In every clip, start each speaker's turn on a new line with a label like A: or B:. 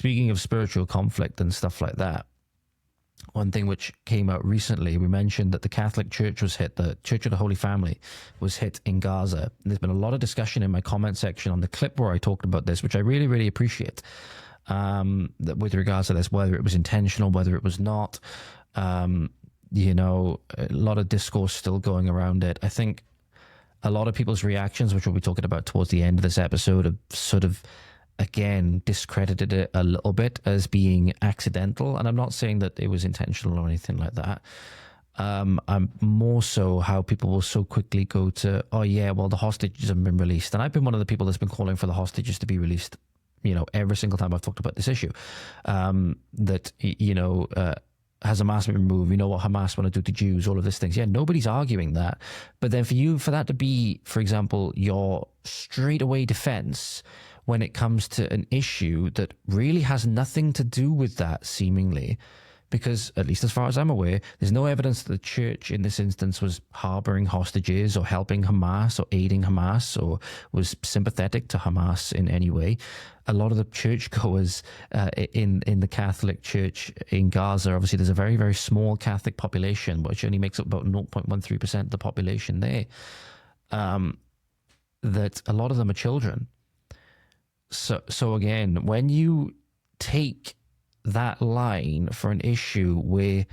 A: Speaking of spiritual conflict and stuff like that, one thing which came out recently, we mentioned that the Catholic Church was hit, the Church of the Holy Family was hit in Gaza. There's been a lot of discussion in my comment section on the clip where I talked about this, which I really, really appreciate, that with regards to this, whether it was intentional, whether it was not, you know, a lot of discourse still going around it. I think a lot of people's reactions, which we'll be talking about towards the end of this episode, have sort of, again, discredited it a little bit as being accidental. And I'm not saying that it was intentional or anything like that. I'm more so how people will so quickly go to, oh yeah, well, the hostages have been released. And I've been one of the people that's been calling for the hostages to be released, you know, every single time I've talked about this issue. That, you know, has Hamas been removed? You know what Hamas want to do to Jews, all of these things. Yeah, nobody's arguing that. But then for that to be, for example, your straightaway defense when it comes to an issue that really has nothing to do with that, seemingly, because at least as far as I'm aware, there's no evidence that the church in this instance was harboring hostages or helping Hamas or aiding Hamas or was sympathetic to Hamas in any way. A lot of the churchgoers in the Catholic Church in Gaza, obviously there's a very, very small Catholic population, which only makes up about 0.13% of the population there, that a lot of them are children. So again, when you take that line for an issue where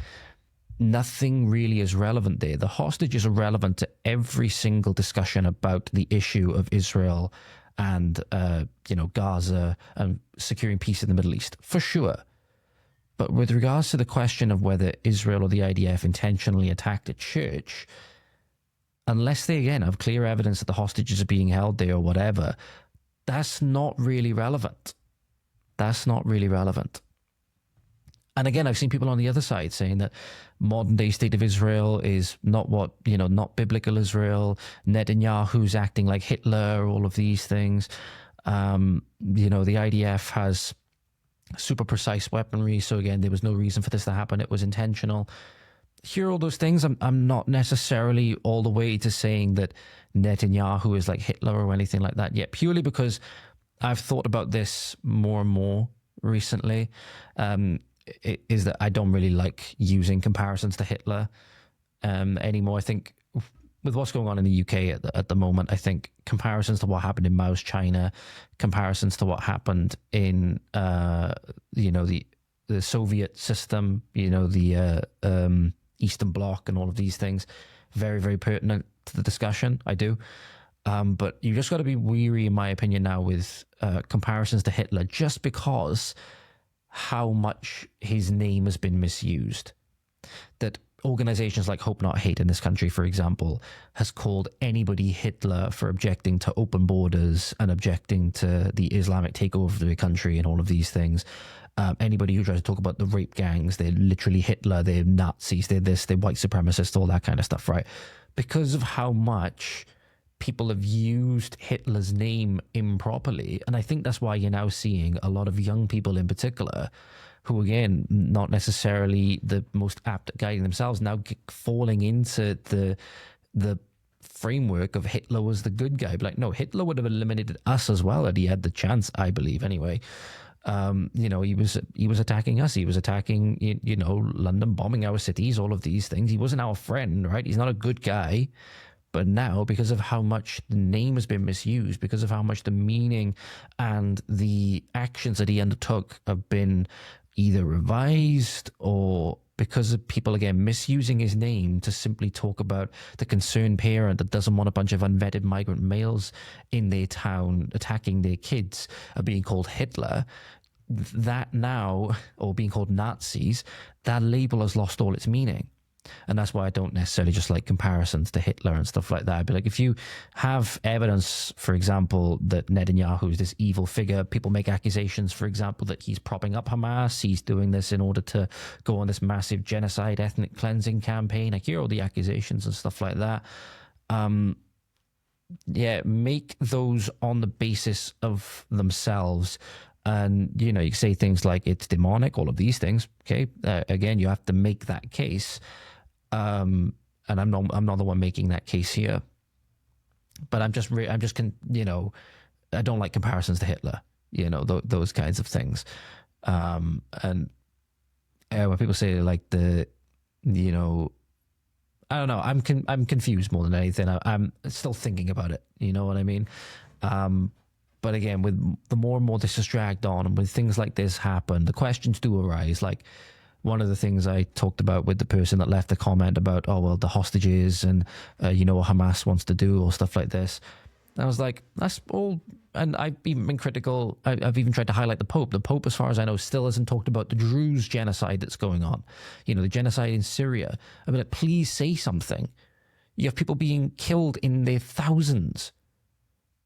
A: nothing really is relevant there, the hostages are relevant to every single discussion about the issue of Israel and, you know, Gaza and securing peace in the Middle East, for sure. But with regards to the question of whether Israel or the IDF intentionally attacked a church, unless they, again, have clear evidence that the hostages are being held there or whatever, that's not really relevant. That's not really relevant. And again, I've seen people on the other side saying that modern day state of Israel is not what, you know, not biblical Israel. Netanyahu's acting like Hitler, all of these things. You know, the IDF has super precise weaponry. So again, there was no reason for this to happen. It was intentional. Hear all those things. I'm not necessarily all the way to saying that Netanyahu is like Hitler or anything like that yet, purely because I've thought about this more and more recently. Is that I don't really like using comparisons to Hitler anymore. I think with what's going on in the UK at the moment, I think comparisons to what happened in Mao's China, comparisons to what happened in you know, the Soviet system, you know, the Eastern Bloc and all of these things, very, very pertinent to the discussion. I do. But you just got to be wary, in my opinion, now with comparisons to Hitler, just because how much his name has been misused. That organizations like Hope Not Hate in this country, for example, has called anybody Hitler for objecting to open borders and objecting to the Islamic takeover of the country and all of these things. Anybody who tries to talk about the rape gangs, they're literally Hitler, they're Nazis, they're this, they're white supremacists, all that kind of stuff, right? Because of how much people have used Hitler's name improperly. And I think that's why you're now seeing a lot of young people in particular who, again, not necessarily the most apt at guiding themselves, now falling into the framework of Hitler was the good guy. But like, no, Hitler would have eliminated us as well had he had the chance, I believe, anyway. You know, he was attacking us. He was attacking, you know, London, bombing our cities, all of these things. He wasn't our friend, right? He's not a good guy. But now, because of how much the name has been misused, because of how much the meaning and the actions that he undertook have been either revised, or because of people, again, misusing his name to simply talk about the concerned parent that doesn't want a bunch of unvetted migrant males in their town attacking their kids, are being called Hitler, that now, or being called Nazis, that label has lost all its meaning. And that's why I don't necessarily just like comparisons to Hitler and stuff like that. But like, if you have evidence, for example, that Netanyahu is this evil figure, people make accusations, for example, that he's propping up Hamas, he's doing this in order to go on this massive genocide, ethnic cleansing campaign. I hear all the accusations and stuff like that. Yeah, make those on the basis of themselves. And, you know, you say things like it's demonic, all of these things. Okay. Again, you have to make that case. And I'm not the one making that case here, but you know, I don't like comparisons to Hitler, you know, those kinds of things. And when people say like you know, I don't know, I'm confused more than anything. I'm still thinking about it. You know what I mean? But again, with the more and more this is dragged on, and when things like this happen, the questions do arise. Like one of the things I talked about with the person that left the comment about, oh well, the hostages and you know what Hamas wants to do or stuff like this. I was like, that's all. And I've even been critical. I've even tried to highlight the Pope. The Pope, as far as I know, still hasn't talked about the Druze genocide that's going on. You know, the genocide in Syria. I mean, like, please say something. You have people being killed in their thousands.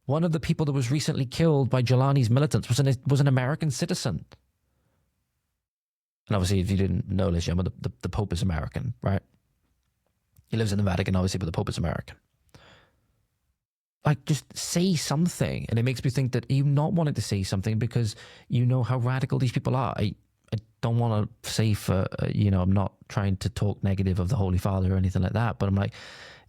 A: One of the people that was recently killed by Jelani's militants was an American citizen. And obviously, if you didn't know this, the Pope is American, right? He lives in the Vatican, obviously, but the Pope is American. Like, just say something. And it makes me think that you not wanting to say something because you know how radical these people are. I don't want to say I'm not trying to talk negative of the Holy Father or anything like that, but I'm like,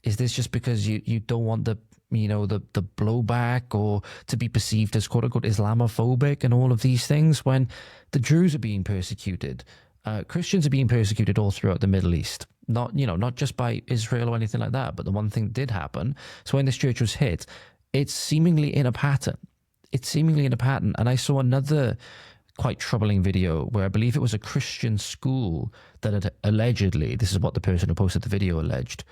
A: is this just because you don't want the blowback or to be perceived as quote unquote Islamophobic and all of these things, when the Jews are being persecuted, Christians are being persecuted all throughout the Middle East, not just by Israel or anything like that, but the one thing that did happen. So when this church was hit, it's seemingly in a pattern. And I saw another quite troubling video where I believe it was a Christian school that had allegedly, this is what the person who posted the video alleged,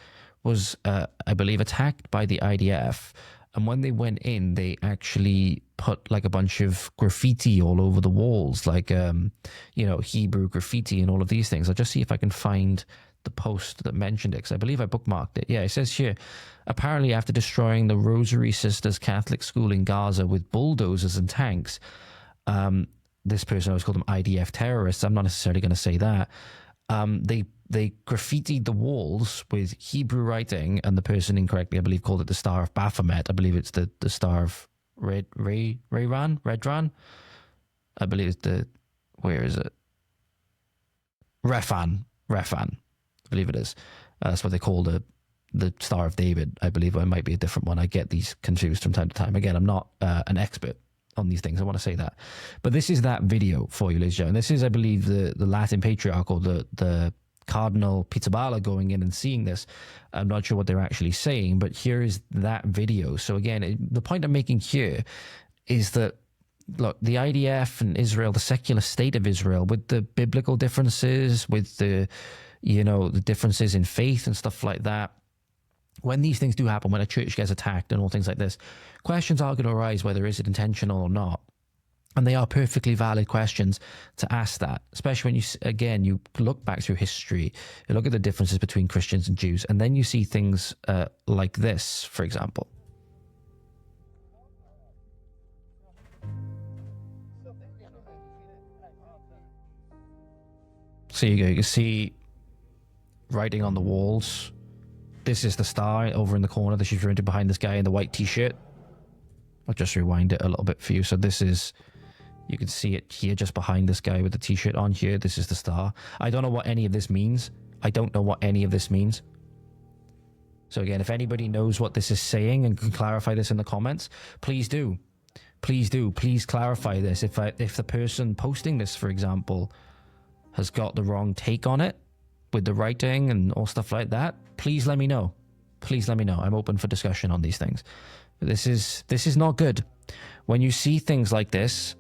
A: was, I believe, attacked by the IDF. And when they went in, they actually put like a bunch of graffiti all over the walls, like, Hebrew graffiti and all of these things. I'll just see if I can find the post that mentioned it, because I believe I bookmarked it. Yeah, it says here, apparently after destroying the Rosary Sisters Catholic school in Gaza with bulldozers and tanks, this person always called them IDF terrorists. I'm not necessarily going to say that. They graffitied the walls with Hebrew writing, and the person incorrectly, I believe, called it the Star of Baphomet. I believe it's the Star of Redran. I believe it's where is it? Rephan. I believe it is. That's what they call the Star of David. I believe it might be a different one. I get these confused from time to time. Again, I'm not an expert on these things. I want to say that. But this is that video for you, ladies and gentlemen. This is, I believe, the Latin Patriarch, or the Cardinal Pizzaballa going in and seeing this. I'm not sure what they're actually saying, but here is that video. So again, the point I'm making here is that, look, the IDF and Israel, the secular state of Israel, with the biblical differences, with the differences in faith and stuff like that, when these things do happen, when a church gets attacked and all things like this, questions are going to arise whether is it intentional or not. And they are perfectly valid questions to ask that, especially when you look back through history, you look at the differences between Christians and Jews, and then you see things like this, for example. So you can see writing on the walls. This is the star over in the corner that she's running behind this guy in the white t-shirt. I'll just rewind it a little bit for you. So this is, you can see it here just behind this guy with the t-shirt on here. This is the star. I don't know what any of this means. So again, if anybody knows what this is saying and can clarify this in the comments, please do. Please clarify this. If the person posting this, for example, has got the wrong take on it with the writing and all stuff like that, please let me know. I'm open for discussion on these things. This is not good. When you see things like this,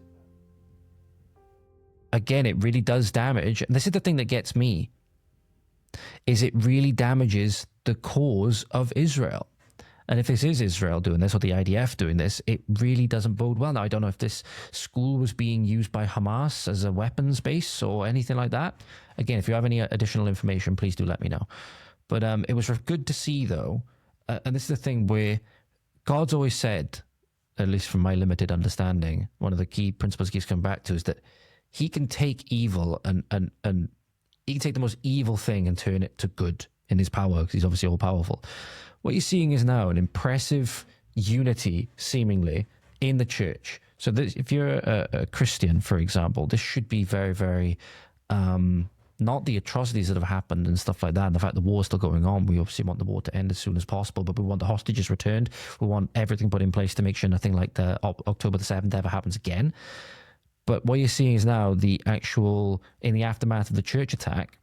A: again, it really does damage. And this is the thing that gets me, is it really damages the cause of Israel. And if this is Israel doing this, or the IDF doing this, it really doesn't bode well. Now, I don't know if this school was being used by Hamas as a weapons base or anything like that. Again, if you have any additional information, please do let me know. But it was good to see, though, and this is the thing where God's always said, at least from my limited understanding, one of the key principles he keeps coming back to is that he can take evil and he can take the most evil thing and turn it to good in his power, because he's obviously all powerful. What you're seeing is now an impressive unity, seemingly, in the church. So this, if you're a Christian, for example, this should be very, very, not the atrocities that have happened and stuff like that, and the fact the war is still going on. We obviously want the war to end as soon as possible, but we want the hostages returned. We want everything put in place to make sure nothing like the October the 7th ever happens again. But what you're seeing is now the actual, in the aftermath of the church attack,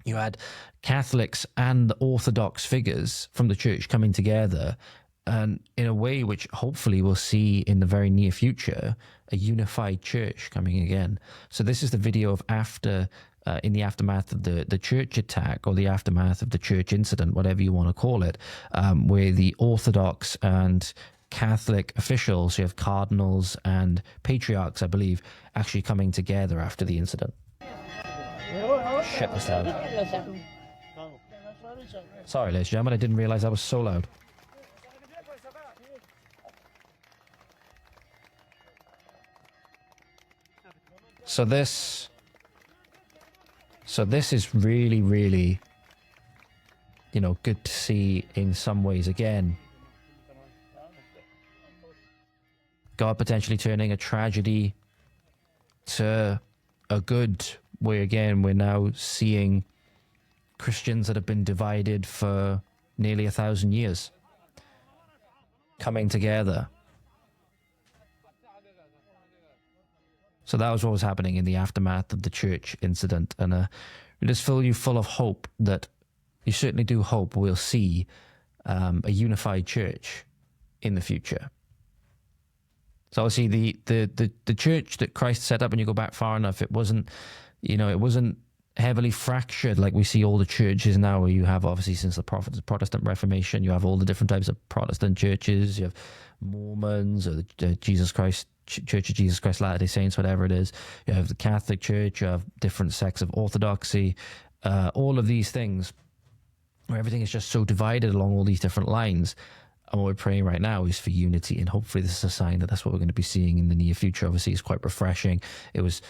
A: you had Catholics and the Orthodox figures from the church coming together, and in a way which hopefully we'll see in the very near future, a unified church coming again. So this is the video of after, in the aftermath of the church attack, or the aftermath of the church incident, whatever you want to call it, where the Orthodox and Catholic officials, you have cardinals and patriarchs, I believe, actually coming together after the incident. Shit, that's loud. Sorry, ladies and gentlemen, I didn't realize I was so loud. So this is really, really, you know, good to see in some ways again. God potentially turning a tragedy to a good way again. We're now seeing Christians that have been divided for nearly 1,000 years coming together. So that was what was happening in the aftermath of the church incident. And it just fill you full of hope that you certainly do hope we'll see a unified church in the future. So obviously the church that Christ set up, when you go back far enough, it wasn't, you know, it wasn't heavily fractured like we see all the churches now, where you have, obviously, since the Protestant Reformation, you have all the different types of Protestant churches. You have Mormons, or the Jesus Christ Church of Jesus Christ Latter-day Saints, whatever it is. You have the Catholic Church. You have different sects of Orthodoxy. All of these things, where everything is just so divided along all these different lines. And what we're praying right now is for unity, and hopefully this is a sign that that's what we're going to be seeing in the near future. Obviously, it's quite refreshing. It was,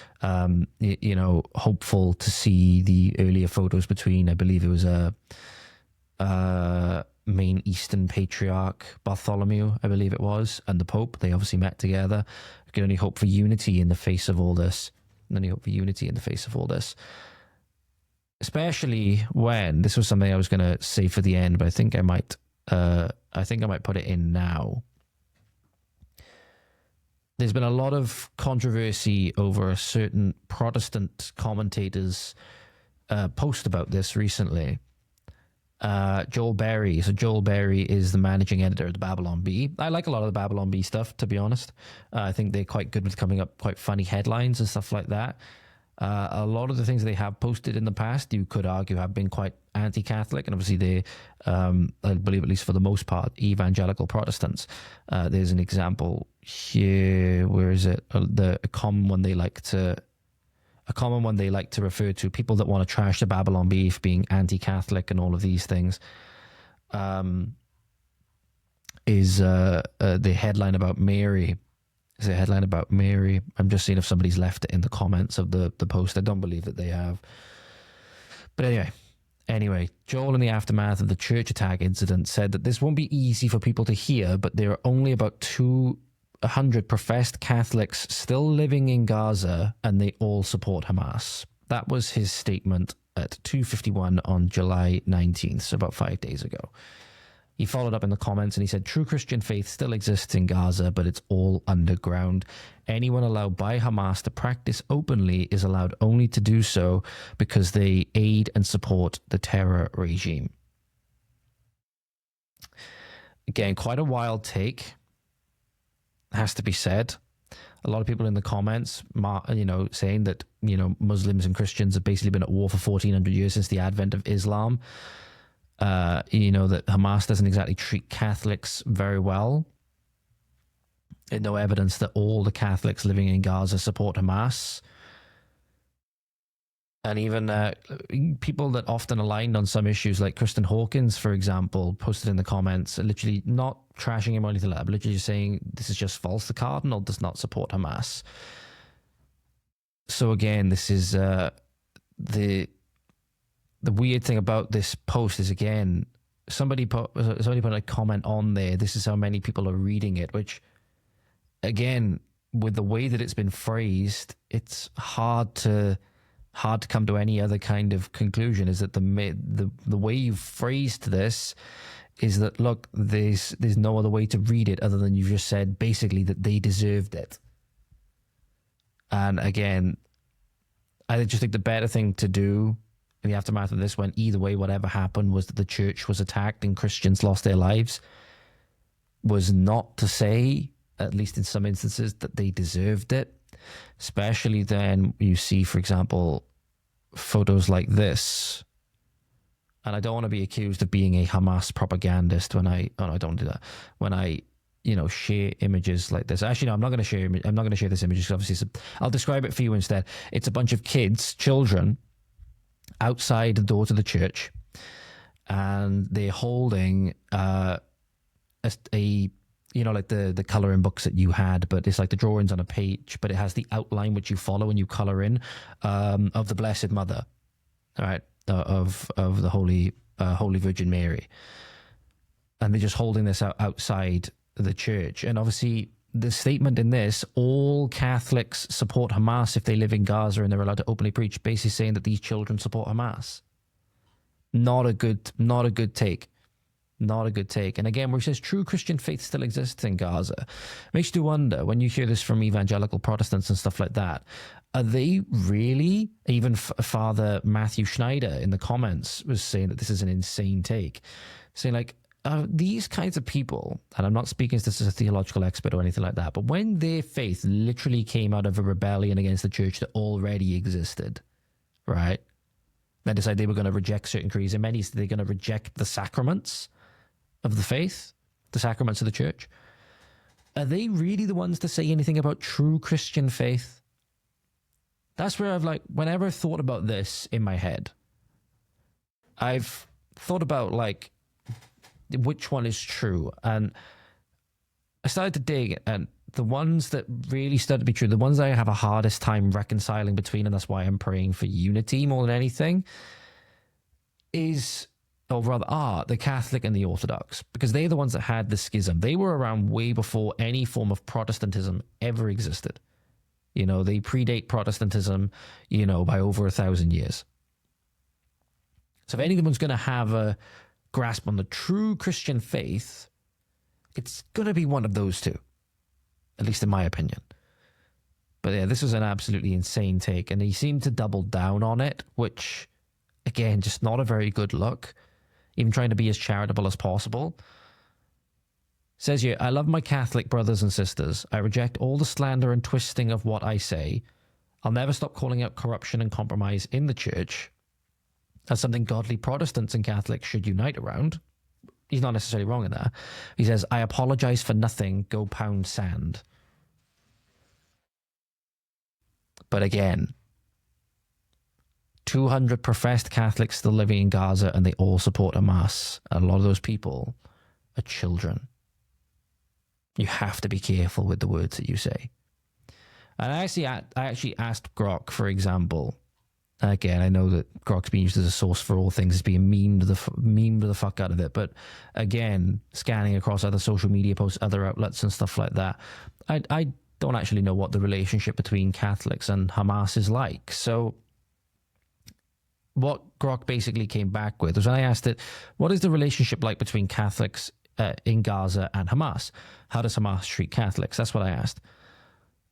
A: you know, hopeful to see the earlier photos between, I believe it was main Eastern Patriarch Bartholomew, I believe it was, and the Pope. They obviously met together. We can only hope for unity in the face of all this. Only hope for unity in the face of all this. Especially when, this was something I was going to say for the end, but I think I might put it in now. There's been a lot of controversy over a certain Protestant commentator's post about this recently. Joel Berry. So Joel Berry is the managing editor of the Babylon Bee. I like a lot of the Babylon Bee stuff, to be honest. I think they're quite good with coming up quite funny headlines and stuff like that. A lot of the things they have posted in the past, you could argue, have been quite anti-Catholic, and obviously they, I believe, at least for the most part, evangelical Protestants. There's an example here. Where is it? A common one they like to refer to, people that want to trash the Babylon Bee for being anti-Catholic and all of these things, is the headline about Mary. Is a headline about Mary. I'm just seeing if somebody's left it in the comments of the post. I don't believe that they have. But anyway, Joel, in the aftermath of the church attack incident, said that this won't be easy for people to hear, but there are only about 200 professed Catholics still living in Gaza, and they all support Hamas. That was his statement at 2:51 on July 19th, so about 5 days ago. He followed up in the comments and he said, true Christian faith still exists in Gaza, but it's all underground. Anyone allowed by Hamas to practice openly is allowed only to do so because they aid and support the terror regime. Again, quite a wild take, has to be said. A lot of people in the comments, you know, saying that, you know, Muslims and Christians have basically been at war for 1,400 years since the advent of Islam. You know, that Hamas doesn't exactly treat Catholics very well. There's no evidence that all the Catholics living in Gaza support Hamas. And even people that often aligned on some issues, like Kristen Hawkins, for example, posted in the comments, literally not trashing him or anything like that, but literally just saying this is just false. The cardinal does not support Hamas. So again, this is the weird thing about this post is, again, somebody put a comment on there. This is how many people are reading it, which, again, with the way that it's been phrased, it's hard to come to any other kind of conclusion. Is that the way you've phrased this is that, look, there's no other way to read it other than you've just said basically that they deserved it. And again, I just think the better thing to do in the aftermath of this, when either way, whatever happened, was that the church was attacked and Christians lost their lives, was not to say, at least in some instances, that they deserved it. Especially then you see, for example, photos like this. And I don't want to be accused of being a Hamas propagandist when I don't do that. When I, share images like this. Actually, no, I'm not going to share this image because obviously I'll describe it for you instead. It's a bunch of children, outside the door to the church, and they're holding a like the coloring books that you had, but it's like the drawings on a page, but it has the outline which you follow and you color in, of the Blessed Mother, all right, of the Holy Virgin Mary. And they're just holding this outside the church. And obviously the statement in this, all Catholics support Hamas if they live in Gaza and they're allowed to openly preach, basically saying that these children support Hamas. Not a good take. Not a good take. And again, where he says true Christian faith still exists in Gaza, makes you wonder, when you hear this from evangelical Protestants and stuff like that, are they really? Even Father Matthew Schneider in the comments was saying that this is an insane take, saying like, these kinds of people, and I'm not speaking as this as a theological expert or anything like that, but when their faith literally came out of a rebellion against the church that already existed, right? They decided they were going to reject certain creeds, and many said they're going to reject the sacraments of the faith, the sacraments of the church. Are they really the ones to say anything about true Christian faith? That's where whenever I've thought about this in my head, I've thought about which one is true. And I started to dig, and the ones that really started to be true, the ones I have a hardest time reconciling between, and that's why I'm praying for unity more than anything, are the Catholic and the Orthodox, because they're the ones that had the schism. They were around way before any form of Protestantism ever existed. They predate Protestantism, by over 1,000 years. So if anyone's going to have a grasp on the true Christian faith, it's going to be one of those two, at least in my opinion. But yeah, this was an absolutely insane take, and he seemed to double down on it, which, again, just not a very good look. Even trying to be as charitable as possible. Says here, I love my Catholic brothers and sisters. I reject all the slander and twisting of what I say. I'll never stop calling out corruption and compromise in the church. That's something godly Protestants and Catholics should unite around. He's not necessarily wrong in that. He says, I apologize for nothing, go pound sand. But again, 200 professed Catholics still living in Gaza, and they all support Hamas. A lot of those people are children. You have to be careful with the words that you say. And I actually asked Grok, for example. Again, I know that Grok's being used as a source for all things. It's being memed the fuck out of it. But again, scanning across other social media posts, other outlets and stuff like that, I don't actually know what the relationship between Catholics and Hamas is like. So what Grok basically came back with was, when I asked it, what is the relationship like between Catholics in Gaza and Hamas? How does Hamas treat Catholics? That's what I asked.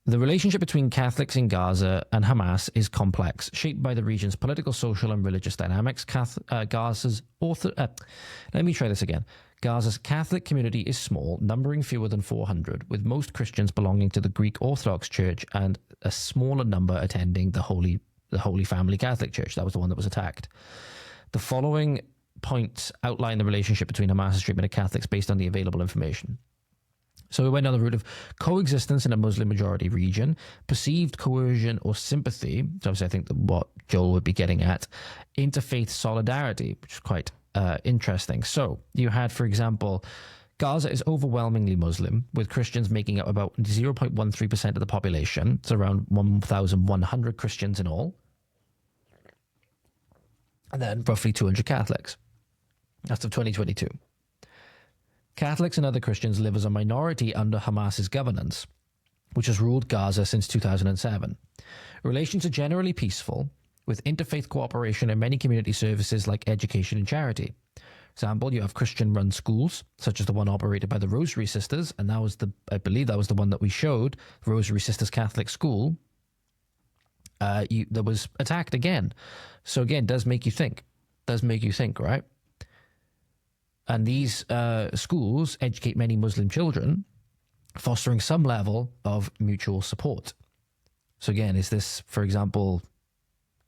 A: The relationship between Catholics in Gaza and Hamas is complex, shaped by the region's political, social, and religious dynamics. Gaza's Catholic community is small, numbering fewer than 400, with most Christians belonging to the Greek Orthodox Church and a smaller number attending the Holy Family Catholic Church. That was the one that was attacked. The following points outline the relationship between Hamas's treatment of Catholics based on the available information. So we went down the route of coexistence in a Muslim-majority region, perceived coercion or sympathy, so obviously I think that what Joel would be getting at, interfaith solidarity, which is quite interesting. So you had, for example, Gaza is overwhelmingly Muslim, with Christians making up about 0.13% of the population. It's around 1,100 Christians in all. And then roughly 200 Catholics. That's of 2022. Catholics and other Christians live as a minority under Hamas's governance, which has ruled Gaza since 2007. Relations are generally peaceful, with interfaith cooperation in many community services like education and charity. For example, you have Christian-run schools, such as the one operated by the Rosary Sisters, and I believe that was the one that we showed, Rosary Sisters Catholic School. that was attacked again. So again, does make you think, right? And these schools educate many Muslim children, fostering some level of mutual support. So again, is this, for example,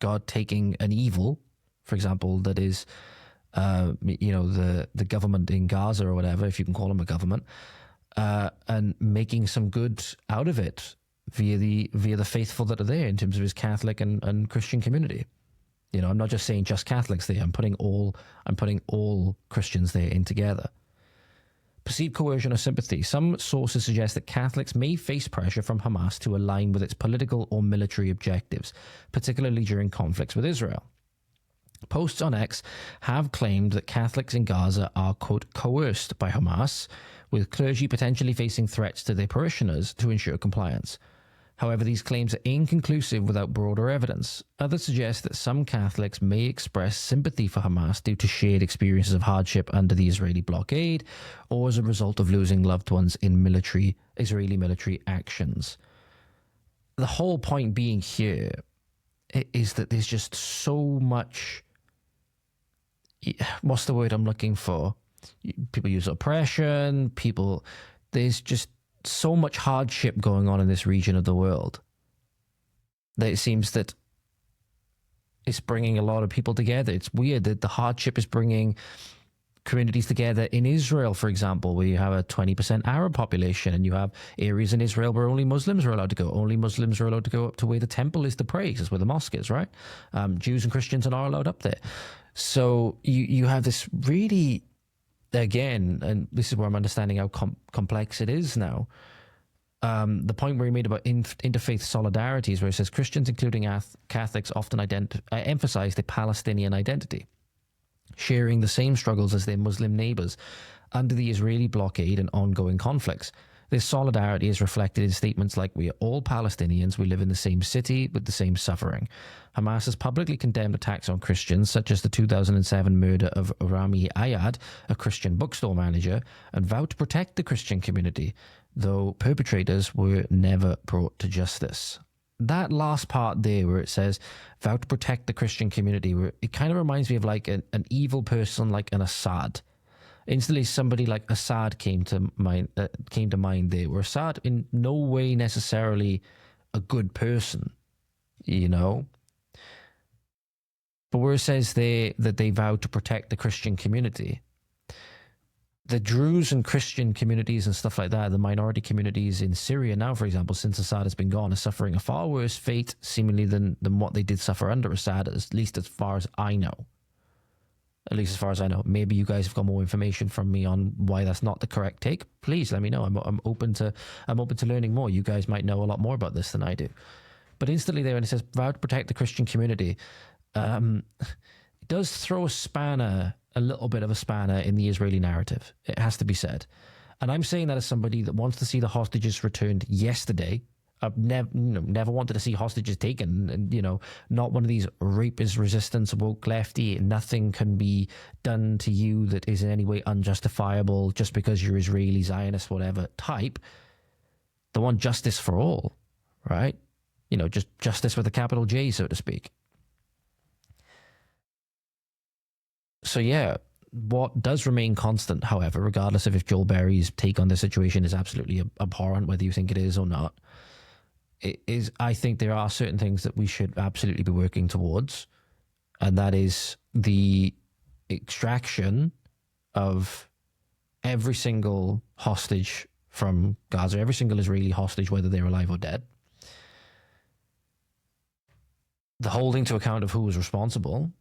A: God taking an evil, for example, that is, the government in Gaza or whatever, if you can call them a government, and making some good out of it via the faithful that are there in terms of his Catholic and Christian community? You know, I'm not just saying just Catholics there. I'm putting all Christians there in together. Perceived coercion or sympathy. Some sources suggest that Catholics may face pressure from Hamas to align with its political or military objectives, particularly during conflicts with Israel. Posts on X have claimed that Catholics in Gaza are, quote, coerced by Hamas, with clergy potentially facing threats to their parishioners to ensure compliance. However, these claims are inconclusive without broader evidence. Others suggest that some Catholics may express sympathy for Hamas due to shared experiences of hardship under the Israeli blockade, or as a result of losing loved ones in Israeli military actions. The whole point being here is that there's just so much, what's the word I'm looking for? People use oppression, there's just so much hardship going on in this region of the world that it seems that it's bringing a lot of people together. It's weird that the hardship is bringing communities together in Israel, for example, where you have a 20% Arab population, and you have areas in Israel where only Muslims are allowed to go. Only Muslims are allowed to go up to where the temple is to pray, is where the mosque is, right? Jews and Christians are not allowed up there. So you have this really, again, and this is where I'm understanding how complex it is now. The point where he made about interfaith solidarity is where it says Christians, including Catholics, often emphasize the Palestinian identity, sharing the same struggles as their Muslim neighbors under the Israeli blockade and ongoing conflicts. This solidarity is reflected in statements like, we are all Palestinians, we live in the same city with the same suffering. Hamas has publicly condemned attacks on Christians, such as the 2007 murder of Rami Ayad, a Christian bookstore manager, and vowed to protect the Christian community, though perpetrators were never brought to justice. That last part there where it says, vowed to protect the Christian community, where it kind of reminds me of like an evil person like an Assad. Instantly, somebody like Assad came to mind there, where Assad in no way necessarily a good person, you know. But where it says there that they vowed to protect the Christian community, the Druze and Christian communities and stuff like that, the minority communities in Syria now, for example, since Assad has been gone, are suffering a far worse fate, seemingly, than what they did suffer under Assad, at least as far as I know. At least as far as I know. Maybe you guys have got more information from me on why that's not the correct take. Please let me know. I'm open to learning more. You guys might know a lot more about this than I do. But instantly there, when it says vow to protect the Christian community, it does throw a little bit of a spanner in the Israeli narrative. It has to be said. And I'm saying that as somebody that wants to see the hostages returned yesterday. I've never wanted to see hostages taken, and not one of these rape is resistance woke lefty. Nothing can be done to you that is in any way unjustifiable just because you're Israeli, Zionist, whatever type. The one justice for all, right? Just justice with a capital J, so to speak. So yeah, what does remain constant, however, regardless of if Joel Berry's take on the situation is absolutely abhorrent, whether you think it is or not, I think there are certain things that we should absolutely be working towards, and that is the extraction of every single hostage from Gaza, every single Israeli hostage, whether they're alive or dead. The holding to account of who was responsible,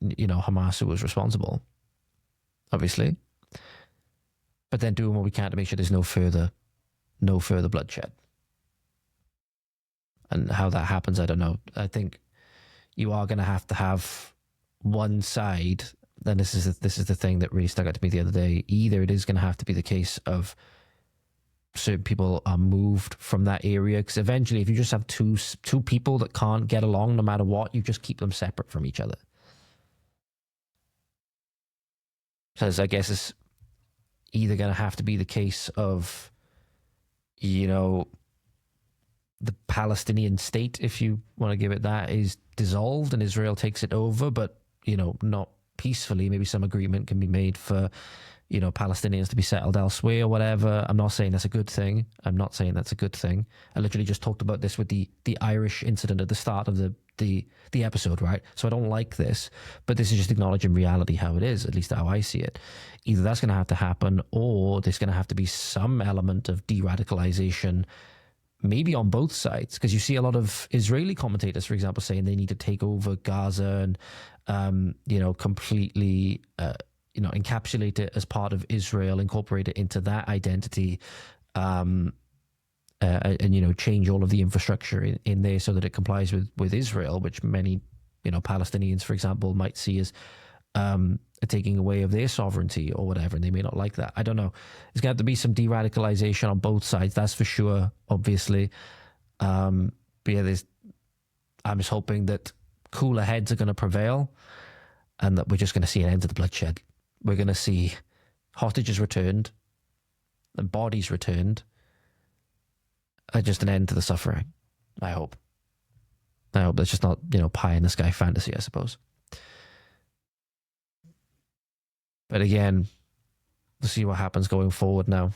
A: Hamas, who was responsible, obviously, but then doing what we can to make sure there's no further bloodshed. And how that happens, I don't know. I think you are going to have one side, and this is the thing that really stuck out to me the other day. Either it is going to have to be the case of certain people are moved from that area, because eventually, if you just have two people that can't get along no matter what, you just keep them separate from each other. Because I guess it's either going to have to be the case of, the Palestinian state, if you want to give it that, is dissolved and Israel takes it over, but, you know, not peacefully. Maybe some agreement can be made for, you know, Palestinians to be settled elsewhere or whatever. I'm not saying that's a good thing. I'm not saying that's a good thing. I literally just talked about this with the Irish incident at the start of the episode, right? So I don't like this, but this is just acknowledging reality how it is, at least how I see it. Either that's going to have to happen, or there's going to have to be some element of de-radicalization, maybe on both sides, because you see a lot of Israeli commentators, for example, saying they need to take over Gaza and, you know, completely, you know, encapsulate it as part of Israel, incorporate it into that identity, and, you know, change all of the infrastructure in there so that it complies with Israel, which many, you know, Palestinians, for example, might see as a taking away of their sovereignty or whatever, and they may not like that. I don't know. There's going to have to be some de-radicalization on both sides, that's for sure, obviously. But yeah, I'm just hoping that cooler heads are going to prevail and that we're just going to see an end to the bloodshed. We're going to see hostages returned and bodies returned, and just an end to the suffering. I hope that's just not, you know, pie in the sky fantasy, I suppose. But again, we'll see what happens going forward now.